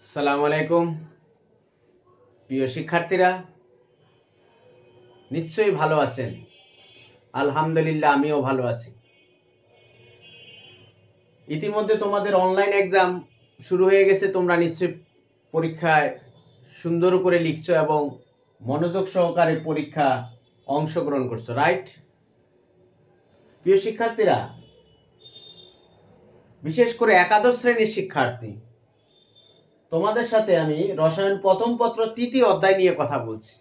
আসসালামু আলাইকুম প্রিয় শিক্ষার্থীরা, নিশ্চয়ই ভালো আছেন। আলহামদুলিল্লাহ, আমিও ভালো আছি। ইতিমধ্যে তোমাদের অনলাইন এক্সাম শুরু হয়ে গেছে। তোমরা নিশ্চয়ই পরীক্ষায় সুন্দর করে লিখছো এবং মনোযোগ সহকারে পরীক্ষা অংশগ্রহণ করছো, রাইট? প্রিয় শিক্ষার্থীরা, বিশেষ করে একাদশ শ্রেণীর শিক্ষার্থী, তোমাদের সাথে আমি রসায়ন প্রথম পত্র তৃতীয় অধ্যায় নিয়ে কথা বলছি।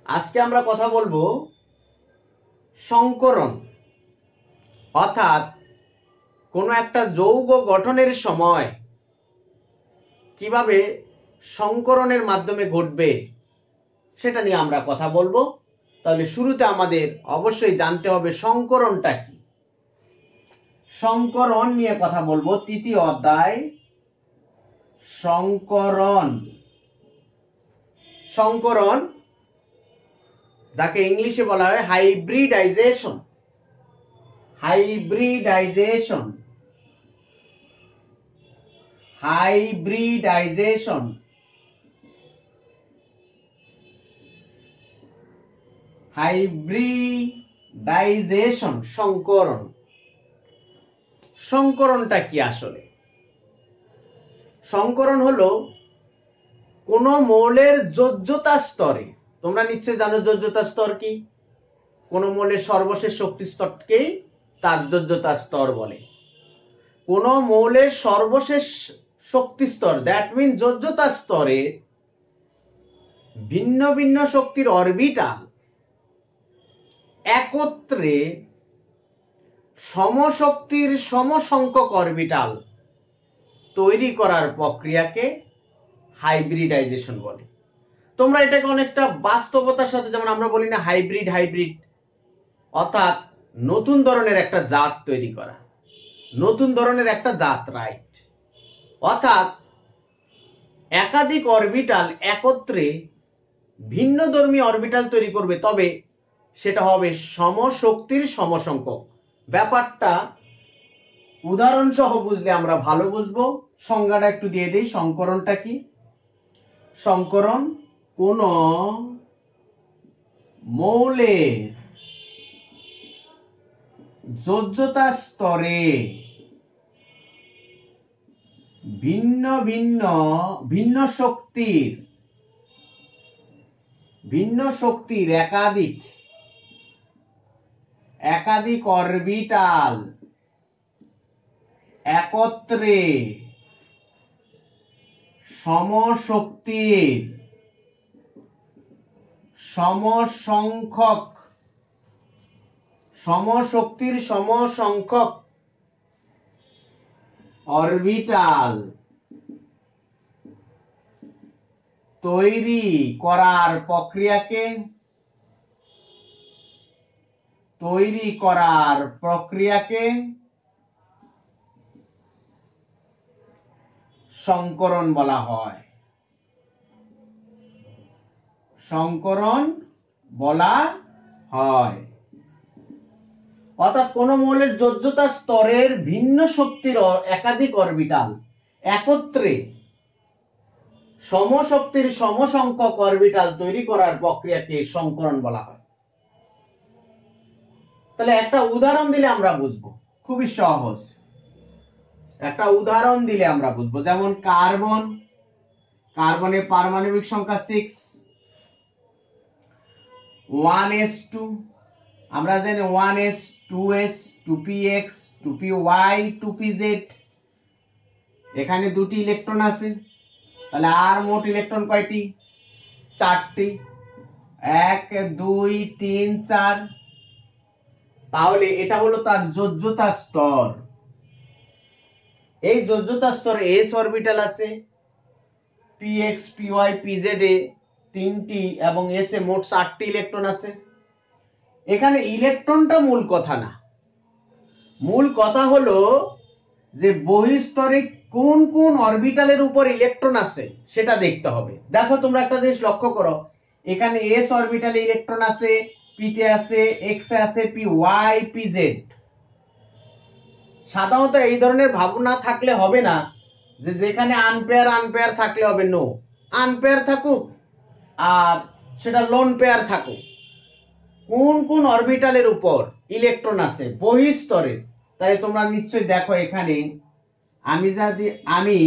আজকে আমরা কথা বলবো সংকরণ, অর্থাৎ কোনো একটা যৌগ গঠনের সময় কিভাবে সংকরণের মাধ্যমে ঘটবে সেটা নিয়ে আমরা কথা বলবো। তাহলে শুরুতে আমাদের অবশ্যই জানতে হবে সংকরণটা কি। সংকরণ নিয়ে কথা বলবো, তৃতীয় অধ্যায় সংকরণ। সংকরণ যাকে ইংলিশে বলা হয় হাইব্রিডাইজেশন। হাইব্রিডাইজেশন হাইব্রিডাইজেশন হাইব্রিডাইজেশন সংকরণ। সংকরণটা কি আসলে? সংকরণ হলো কোন মৌলের যোজ্যতা স্তরে, তোমরা নিশ্চয়ই জানো যোজ্যতা স্তর কি, কোন মৌলের সর্বশেষ শক্তি স্তরকেই তার যোজ্যতা স্তর বলে। কোন মৌলের সর্বশেষ শক্তি স্তর, দ্যাট মিন যোজ্যতা স্তরে ভিন্ন ভিন্ন শক্তির অরবিটাল একত্রে সমশক্তির সমসংখ্যক অরবিটাল তৈরি করার প্রক্রিয়াকে হাইব্রিডাইজেশন বলে। তোমরা এটাকে অনেকটা বাস্তবতার সাথে, যেমন আমরা বলি না হাইব্রিড, অর্থাৎ নতুন ধরনের একটা জাত তৈরি করা, নতুন ধরনের একটা জাত, রাইট? অর্থাৎ একাধিক অরবিটাল একত্রে ভিন্নধর্মী অরবিটাল তৈরি করবে, তবে সেটা হবে সমশক্তির সমসংখ্যক। ব্যাপারটা উদাহরণ সহ বুঝলে আমরা ভালো বুঝবো। সংজ্ঞাটা একটু দিয়ে দিই, সংকরণটা কি। সংকরণ কোন মৌলের যোজ্যতা স্তরে ভিন্ন শক্তির একাধিক অরবিটাল একত্রে সমশক্তির সমসংখ্যক অরবিটাল তৈরি করার প্রক্রিয়াকে সংকরণ বলা হয়। সংকরণ বলা হয়। অর্থাৎ কোন মৌলের যোজ্যতা স্তরের ভিন্ন শক্তির একাধিক অরবিটাল একত্রে সমশক্তির সমসংখ্যক অরবিটাল তৈরি করার প্রক্রিয়াকে সংকরণ বলা হয়। তাহলে একটা উদাহরণ দিলে আমরা বুঝবো, খুবই সহজ। একটা উদাহরণ দিলে আমরা বুঝবো, যেমন কার্বনের পারমাণবিক সংখ্যা 6, 1s2, আমরা জানি 1s, 2s, 2px, 2py, 2pz। এখানে দুটি ইলেকট্রন আছে, তাহলে আর মোট ইলেকট্রন কয়টি? 4টি। 1 2 3 4। তাহলে এটা হলো তার যোজ্যতা স্তর। এই যোজ্যতা স্তরে s অরবিটাল আছে, px, py, pz এ 3টি এবং s এ মোট 4টি ইলেকট্রন আছে। এখানে ইলেকট্রনটা মূল কথা না, মূল কথা হলো যে বহিঃস্তরে কোন কোন অরবিটালের উপর ইলেকট্রন আছে সেটা দেখতে হবে। দেখো তোমরা একটা জিনিস লক্ষ্য করো, এখানে s অরবিটালে ইলেকট্রন আছে, p তে আছে, x এ আছে, py, pz। সাধারণত এই ধরনের ভাবনা থাকলে হবে না যে যেখানে আনপেয়ার আনপেয়ার থাকলে হবে নো, আনপেয়ার থাকুক আর সেটা লোন পেয়ার থাকুক, কোন কোন অরবিটালের উপর ইলেকট্রন আছে বহিঃস্তরে। তাই তোমরা নিশ্চয়ই দেখো এখানে আমি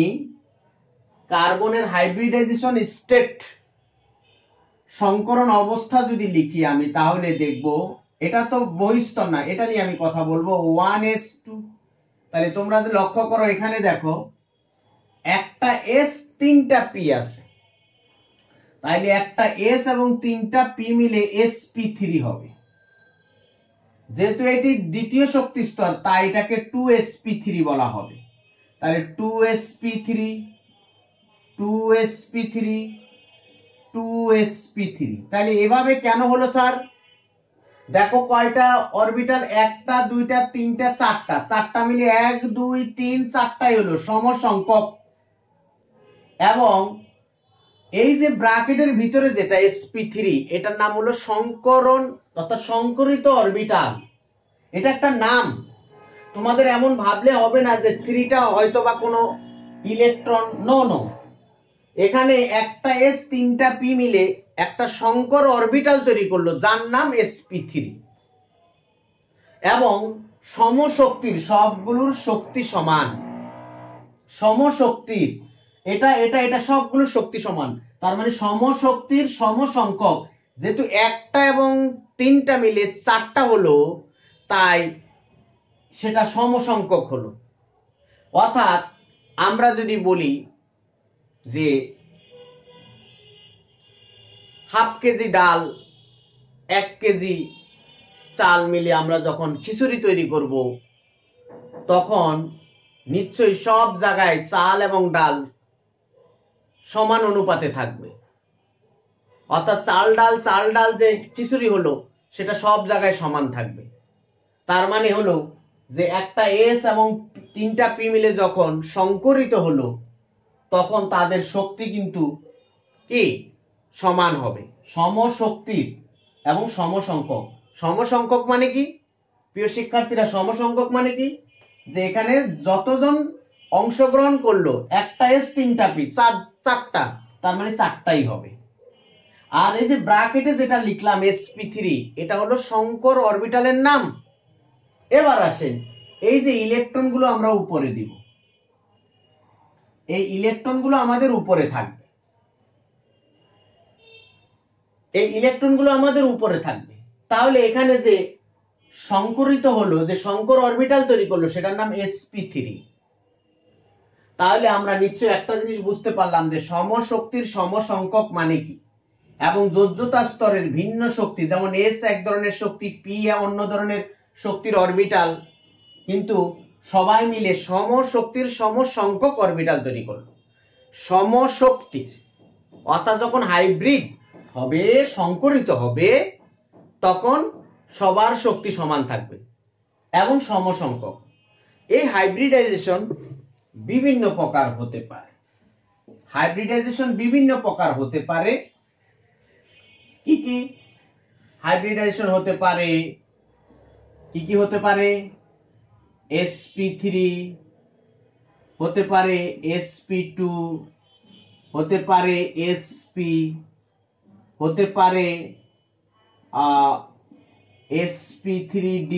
কার্বনের হাইব্রিডাইজেশন স্টেট সংকরণ অবস্থা যদি লিখি আমি, তাহলে দেখব এটা তো বহিঃস্তর না, এটা নিয়ে আমি কথা বলবো 1s2। তাহলে তোমরা যদি লক্ষ্য করো এখানে দেখো একটা এস তিনটা পি আছে, তাইলে একটা এস এবং তিনটা পি মিলে sp3 হবে। যেহেতু এটি দ্বিতীয় শক্তি স্তর তাই এটাকে 2sp3 বলা হবে। তাহলে 2sp3 2sp3 2sp3। তাহলে এভাবে কেন হলো স্যার? দেখো কয়টা অরবিটাল, একটা দুইটা তিনটা চারটা, চারটা মিলে 1 2 3 চারটাই হলো সমসংখ্যক। এবং এই যে ব্র্যাকেটের ভিতরে যেটা sp3, এটার নাম হলো সংকরণ অর্থাৎ সংকরিত অরবিটাল। এটা একটা নাম, তোমাদের এমন ভাবলে হবে না যে 3টা হয়তো বা কোনো ইলেকট্রন, নো নো, এখানে একটা এস তিনটা পি মিলে একটা সংকর অরবিটাল তৈরি করলো যার নাম sp3। এবং সমশক্তির, সবগুলোর শক্তি সমান, সমশক্তির এটা এটা এটা সবগুলো শক্তি সমান, তার মানে সমশক্তির সমসংখ্যক। যেহেতু একটা এবং তিনটা মিলে চারটা হলো তাই সেটা সমসংখ্যক হলো। অর্থাৎ আমরা যদি বলি যে হাফ কেজি ডাল 1 কেজি চাল মিলে আমরা যখন খিচুড়ি তৈরি করব, তখন নিশ্চয়ই সব জায়গায় চাল এবং ডাল সমান অনুপাতে থাকবে। অর্থাৎ চাল ডাল যে খিচুড়ি হলো সেটা সব জায়গায় সমান থাকবে। তার মানে হলো যে একটা এস এবং তিনটা পি মিলে যখন সংকরিত হলো তখন তাদের শক্তি কিন্তু কি সমান হবে, সমশক্তির এবং সমসংখ্যক। সমসংখ্যক মানে কি প্রিয় শিক্ষার্থীরা? সমসংখ্যক মানে কি যে এখানে যতজন অংশগ্রহণ করলো, একটা এস তিনটা পি চারটা, তার মানে চারটাই হবে। আর এই যে ব্র্যাকেটে যেটা লিখলাম sp3, এটা হলো সংকর অরবিটালের নাম। এবার আসেন এই যে ইলেকট্রন গুলো আমরা উপরে দিব, এই ইলেকট্রন গুলো আমাদের উপরে থাকবে, এই ইলেকট্রন গুলো আমাদের উপরে থাকবে। তাহলে এখানে যে সংকরিত হলো, যে সংকর অরবিটাল তৈরি করলো, সেটার নাম sp3। তাহলে আমরা নিশ্চয়ই একটা জিনিস বুঝতে পারলাম যে সমশক্তির সমসংখ্যক মানে কি, এবং যোজ্যতা স্তরের ভিন্ন শক্তি, যেমন এস এক ধরনের শক্তি, পি অন্য ধরনের শক্তির অরবিটাল, কিন্তু সবাই মিলে সমশক্তির সমসংখ্যক অরবিটাল তৈরি করলো। সমশক্তির অর্থাৎ যখন হাইব্রিড হবে, সংকরিত হবে, তখন সবার শক্তি সমান থাকবে এবং সমসংখ্যক। এই হাইব্রিডাইজেশন বিভিন্ন প্রকার হতে পারে, হাইব্রিডাইজেশন বিভিন্ন প্রকার হতে পারে। কি কি হাইব্রিডাইজেশন হতে পারে? কি কি হতে পারে? sp3 হতে পারে, sp2 হতে পারে, sp হতে পারে, sp3d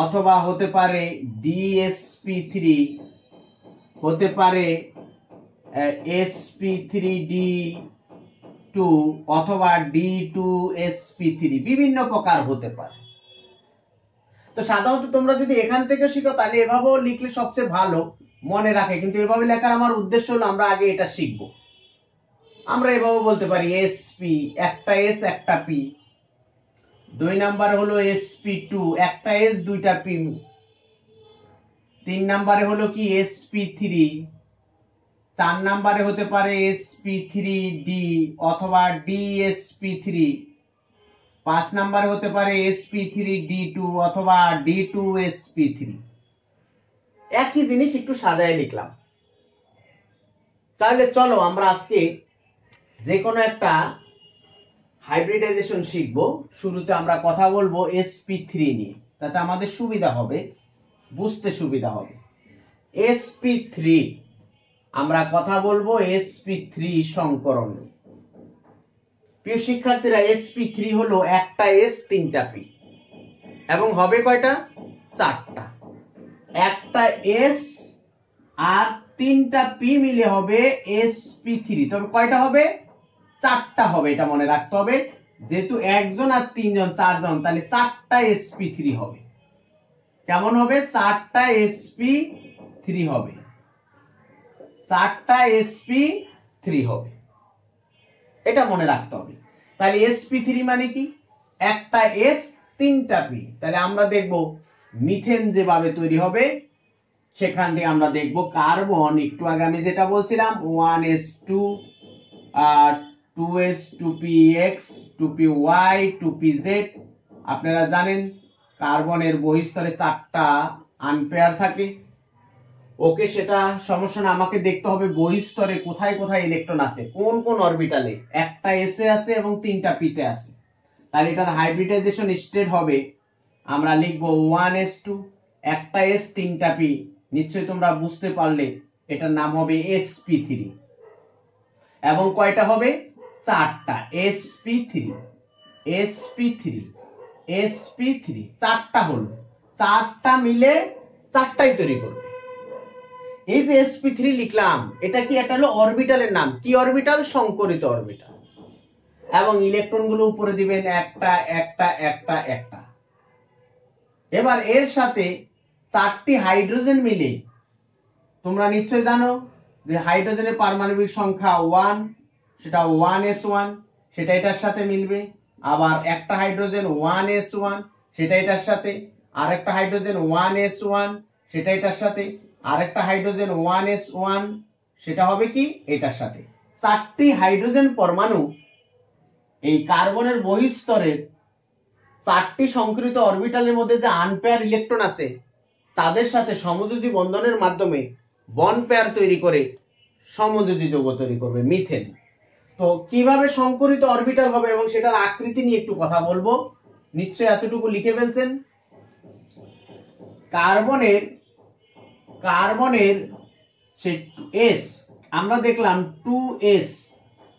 অথবা হতে পারে dsp3, হতে পারে sp3d2 অথবা d2sp3, বিভিন্ন প্রকার হতে পারে। তো সাধারণত তোমরা যদি এখান থেকে শিখো তাহলে এভাবেও লিখলে সবচেয়ে ভালো মনে রাখে, কিন্তু এভাবে লেখার আমার উদ্দেশ্য হলো আমরা আগে এটা শিখবো। আমরা এভাবে বলতে পারি sp, একটা s একটা p। 2 নম্বরে হলো sp2, একটা s দুইটা p। 3 নম্বরে হলো কি sp3। 4 নম্বরে হতে পারে sp3d অথবা dsp3। 5 নম্বরে হতে পারে sp3d2 অথবা d2sp3। একই জিনিস একটু সাজায় লিখলাম। তাহলে চলো আমরা আজকে যে কোনো একটা হাইব্রিডাইজেশন শিখবো। শুরুতে আমরা কথা বলবো sp3 নিয়ে, তাতে আমাদের সুবিধা হবে, বুঝতে সুবিধা হবে। sp3, আমরা কথা বলবো sp3 সংকরণ। প্রিয় শিক্ষার্থীরা, sp3 হলো একটা s তিনটা p এবং হবে কয়টা? চারটা। একটা s আর তিনটা p মিলে হবে sp3। তবে কয়টা হবে? চারটা হবে, এটা মনে রাখতে হবে। যেহেতু একজন আর তিনজন চারজন, তাহলে চারটা sp3 হবে। কেমন হবে? চারটা sp3 হবে, চারটা sp3 হবে, এটা মনে রাখতে হবে। তাহলে sp3 মানে কি? একটা s তিনটা p। তাহলে আমরা দেখব মিথেন যেভাবে তৈরি হবে সেখান থেকে আমরা দেখব কার্বন, একটু আগে আমি যেটা বলছিলাম 1s2 2s 2px 2py 2pz। আপনারা জানেন কার্বনের বহিঃস্তরে চারটা আনপেয়ার থাকে। ওকে, সেটা সমস্যা না, আমাকে দেখতে হবে বহিঃস্তরে কোথায় কোথায় ইলেকট্রন আছে, কোন কোন অরবিটালে। একটা এস এ আছে এবং তিনটা পি তে আছে। তাহলে এটার হাইব্রিডাইজেশন স্টেট হবে, আমরা লিখবো 1s2, একটা এস তিনটা পি। নিশ্চয়ই তোমরা বুঝতে পারলে এটার নাম হবে sp3। এবং কয়টা হবে? চারটা sp3 sp3 sp3, চারটা হলো, চারটা মিলে চারটাই তৈরি করবে। এই যে sp3 লিখলাম, এটা কি? এটা হলো অরবিটালের নাম। কি অরবিটাল? সংকরিত অরবিটাল। এবং ইলেকট্রন গুলো উপরে দিবেন একটা একটা একটা একটা। এবার এর সাথে চারটি হাইড্রোজেন মিলে, তোমরা নিশ্চয় জানো যে হাইড্রোজেনের পারমাণবিক সংখ্যা 1, সেটা 1s1, সেটা এটার সাথে মিলবে। আবার একটা হাইড্রোজেন 1s1, সেটা এটার সাথে। আরেকটা হাইড্রোজেন 1s1, সেটা এটার সাথে। আরেকটা হাইড্রোজেন 1s1, সেটা হবে কি? এটার সাথে। চারটি হাইড্রোজেন পরমাণু এই কার্বনের বহিঃস্তরের চারটি সংকরিত অরবিটালের মধ্যে যে আনপেয়ার ইলেকট্রন আছে তাদের সাথে সমযোজী বন্ধনের মাধ্যমে বন্ড পেয়ার তৈরি করে সমযোজী যৌগ তৈরি করবে, মিথেন। তো কিভাবে সংকরিত অরবিটাল হবে এবং সেটার আকৃতি নিয়ে একটু কথা বলবো। নিশ্চয় এতটুকু লিখে ফেলছেন। কার্বনের সে এস, আমরা দেখলাম 2s,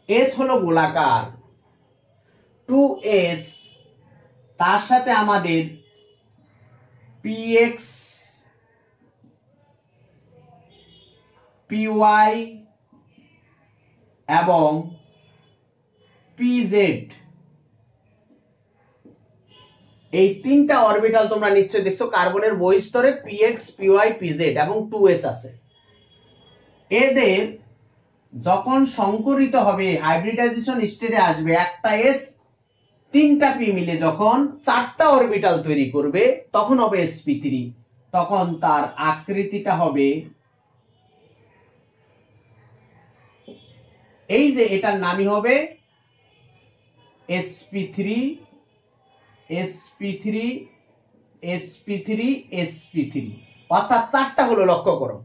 এস হলো গোলাকার 2s, তার সাথে আমাদের px py এবং pz, এই তিনটা অরবিটাল তোমরা নিশ্চয় দেখছো। কার্বনের বহিঃস্তরে px py pz এবং 2s আছে। এদের যখন সংকরিত হবে, হাইব্রিডাইজেশন স্টেটে আসবে, একটা s তিনটা p মিলে যখন চারটা অরবিটাল তৈরি করবে তখন হবে sp3। তখন তার আকৃতিটা হবে এই যে, এটার নামই হবে sp3 sp3 sp3 sp3, অর্থাৎ চারটা হলো। লক্ষ্য করো,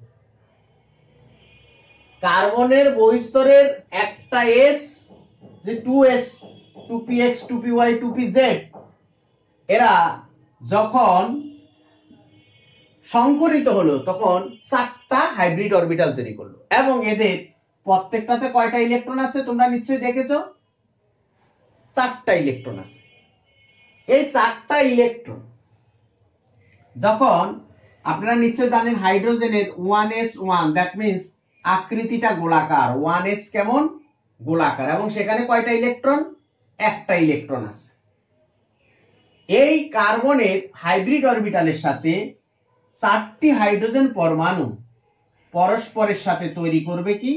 কার্বনের বহিঃস্তরের একটা s, যে 2s 2px 2py 2pz, এরা যখন সংকরিত হলো তখন চারটা হাইব্রিড অরবিটাল তৈরি করলো। এবং এদের প্রত্যেকটাতে কয়টা ইলেকট্রন আছে তোমরা নিশ্চয়ই দেখেছো? চারটা ইলেকট্রন আছে। এই চারটা ইলেকট্রন যখন, আপনারা নিশ্চয় জানেন হাইড্রোজেনের 1s1, দ্যাট মিন্স আকৃতিটা গোলাকার। 1s কেমন? গোলাকার। এবং সেখানে কয়টা ইলেকট্রন? একটা ইলেকট্রন আছে। এই কার্বনের হাইব্রিড অরবিটালের সাথে চারটি হাইড্রোজেন পরমাণু পরস্পরের সাথে তৈরি করবে কি?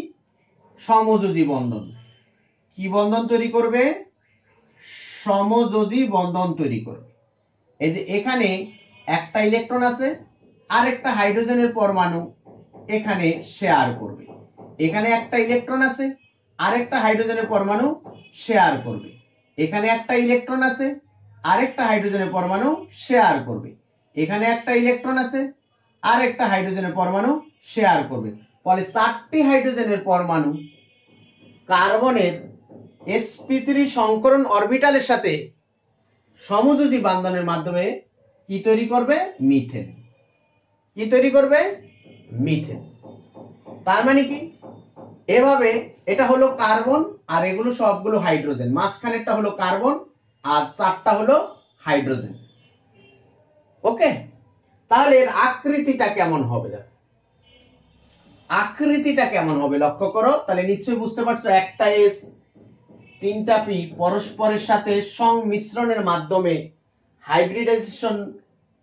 সমযোজী বন্ধন। কি বন্ধন তৈরি করবে? সমযোজী বন্ধন তৈরি করবে। এই যে এখানে একটা ইলেকট্রন আছে, আরেকটা হাইড্রোজেনের পরমাণু এখানে শেয়ার করবে। এখানে একটা ইলেকট্রন আছে, আরেকটা হাইড্রোজেনের পরমাণু শেয়ার করবে। এখানে একটা ইলেকট্রন আছে, আরেকটা হাইড্রোজেনের পরমাণু শেয়ার করবে। এখানে একটা ইলেকট্রন আছে, আরেকটা হাইড্রোজেনের পরমাণু শেয়ার করবে। ফলে চারটি হাইড্রোজেনের পরমাণু কার্বনের sp3 সংকরণ অরবিটালের সাথে সমযোজী বন্ধনের মাধ্যমে কি তৈরি করবে? মিথেন। কি তৈরি করবে? মিথেন। তার মানে কি, এভাবে এটা হলো কার্বন আর এগুলো সবগুলো হাইড্রোজেন, মাঝখানেরটা হলো কার্বন আর চারটা হলো হাইড্রোজেন। ওকে, তাহলে এর আকৃতিটা কেমন হবে? আকৃতিটা কেমন হবে লক্ষ্য করো, তাহলে নিশ্চয়ই বুঝতে পারছো, একটা এস তিনটা পি পরস্পরের সাথে সংমিশ্রণের মাধ্যমে হাইব্রিডাইজেশন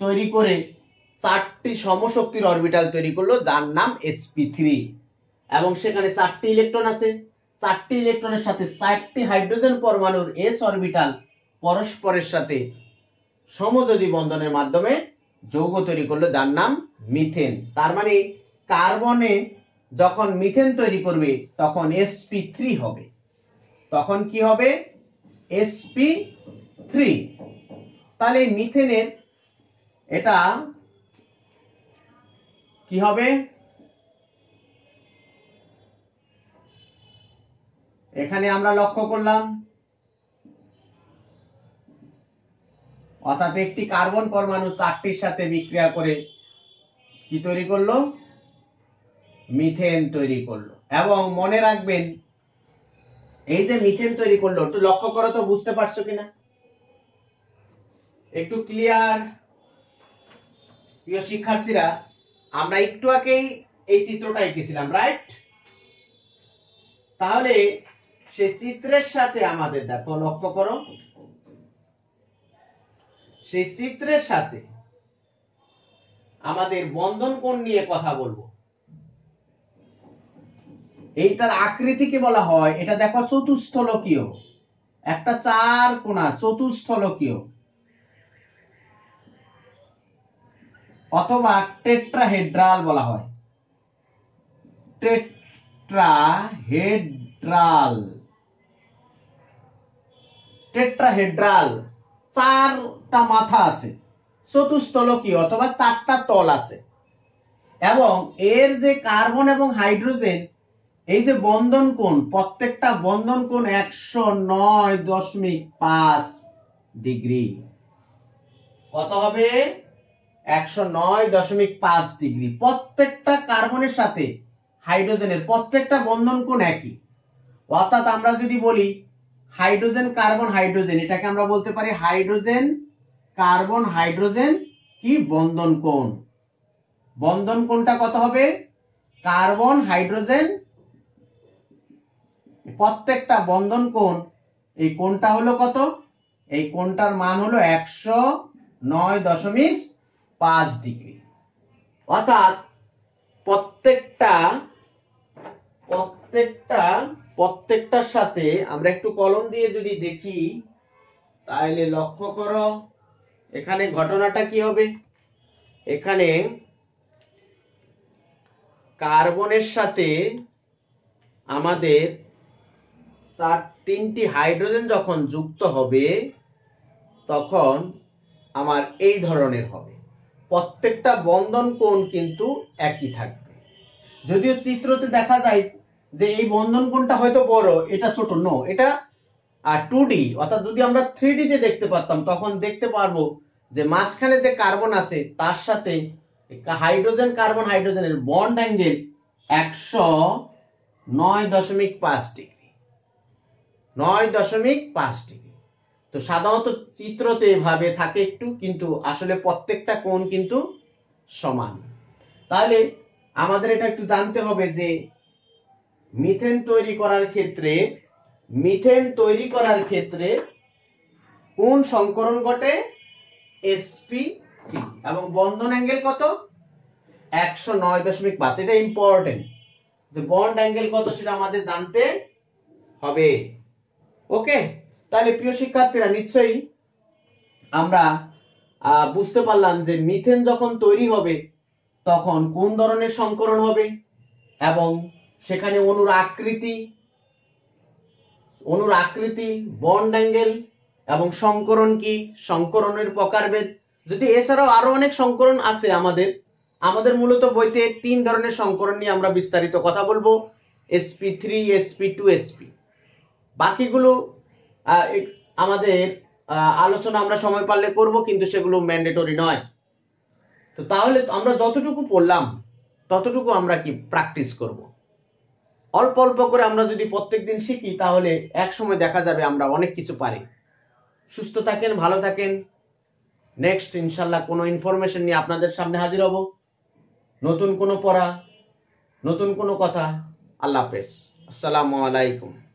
তৈরি করে চারটি সমশক্তির অরবিটাল তৈরি করলো, যার নাম sp3, এবং সেখানে চারটি ইলেকট্রন আছে। চারটি ইলেকট্রনের সাথে চারটি হাইড্রোজেন পরমাণুর s অরবিটাল পরস্পরের সাথে সমযোজী বন্ধনের মাধ্যমে যৌগ তৈরি করলো, যার নাম মিথেন। তার মানে কার্বনে যখন মিথেন তৈরি করবে তখন sp3 হবে। তখন কি হবে? sp3। তাহলে মিথেনের এটা কি হবে? এখানে আমরা লক্ষ্য করলাম, অর্থাৎ একটি কার্বন পরমাণু চারটির সাথে বিক্রিয়া করে কি তৈরি করলো? মিথেন তৈরি করলো। এবং মনে রাখবেন, এই যে মিথেন তৈরি করলো, একটু লক্ষ্য করো তো, বুঝতে পারছো কিনা? একটু ক্লিয়ার? প্রিয় শিক্ষার্থীরা, আমরা একটু আগেই এই চিত্রটা এঁকেছিলাম, রাইট? তাহলে সেই চিত্রের সাথে আমাদের, দেখো লক্ষ্য করো, সেই চিত্রের সাথে আমাদের বন্ধন কোণ নিয়ে কথা বলবো। এইটার আকৃতিকে বলা হয়, এটা দেখো চতুস্থলকীয়, একটা চার কোণা চতুস্থলকীয় অথবা টেট্রাহেড্রাল বলা হয়। টেট্রাহেড্রাল, টেট্রাহেড্রাল, চারটা মাথা আছে, চতুস্থলকীয় অথবা চারটা তল আছে। এবং এর যে কার্বন এবং হাইড্রোজেন, এই যে বন্ধন কোণ, প্রত্যেকটা বন্ধন কোণ 109.5 ডিগ্রি। কত হবে? 109.5 ডিগ্রি। প্রত্যেকটা কার্বনের সাথে হাইড্রোজেনের প্রত্যেকটা বন্ধন কোণ একই। অর্থাৎ আমরা যদি বলি হাইড্রোজেন কার্বন হাইড্রোজেন, এটাকে আমরা বলতে পারি হাইড্রোজেন কার্বন হাইড্রোজেন কি বন্ধন কোণ। বন্ধন কোণটা কত হবে? কার্বন হাইড্রোজেন প্রত্যেকটা বন্ধন কোণ, এই কোণটা হলো কত? এই কোণটার মান হলো 109.5 ডিগ্রি। অর্থাৎ প্রত্যেকটার সাথে আমরা একটু কলম দিয়ে যদি দেখি, তাহলে লক্ষ্য করো এখানে ঘটনাটা কি হবে। এখানে কার্বনের সাথে আমাদের তিনটি হাইড্রোজেন যখন যুক্ত হবে তখন আমার এই ধরনের হবে। প্রত্যেকটা বন্ধন কোণ কিন্তু একই থাকবে। যদিও চিত্রতে দেখা যায় যে এই বন্ধন কোণটা হয়তো বড়, এটা ছোট, নো, এটা 2D, অর্থাৎ যদি আমরা 3D তে দেখতে পারতাম তখন দেখতে পারবো যে মাঝখানে যে কার্বন আছে তার সাথে হাইড্রোজেন কার্বন হাইড্রোজেনের বন্ড অ্যাঙ্গেল 109.5 ডিগ্রি, 9.5 ডিগ্রি। তো সাধারণত চিত্রতে এভাবে থাকে একটু, কিন্তু আসলে প্রত্যেকটা কোণ কিন্তু সমান। তাহলে আমাদের এটা একটু জানতে হবে যে মিথেন তৈরি করার ক্ষেত্রে কোন সংকরণ ঘটে? sp3, এবং বন্ধন অ্যাঙ্গেল কত? 109.5। এটা ইম্পর্টেন্ট, যে বন্ড অ্যাঙ্গেল কত সেটা আমাদের জানতে হবে। ওকে, তাহলে প্রিয় শিক্ষার্থীরা, নিশ্চয়ই আমরা বুঝতে পারলাম যে মিথেন যখন তৈরি হবে তখন কোন ধরনের সংকরণ হবে, এবং সেখানে অণুর আকৃতি, বন্ড অ্যাঙ্গেল এবং সংকরণ কি, সংকরণের প্রকারভেদ। যদি এছাড়াও আরো অনেক সংকরণ আছে, আমাদের মূলত বইতে 3 ধরনের সংকরণ নিয়ে আমরা বিস্তারিত কথা বলবো, sp3, sp2, sp। বাকিগুলো আমাদের আলোচনা আমরা সময় পারলে করব, কিন্তু সেগুলো ম্যান্ডেটরি নয়। তো তাহলে আমরা যতটুকু পড়লাম ততটুকু আমরা কি প্র্যাকটিস করব। অল্প অল্প করে আমরা যদি প্রত্যেকদিন শিখি তাহলে এক সময় দেখা যাবে আমরা অনেক কিছু পারি। সুস্থ থাকেন, ভালো থাকেন। নেক্সট ইনশাল্লাহ কোনো ইনফরমেশন নিয়ে আপনাদের সামনে হাজির হব। নতুন কোনো পড়া, নতুন কোনো কথা। আল্লাহ হাফেজ। আসসালামু আলাইকুম।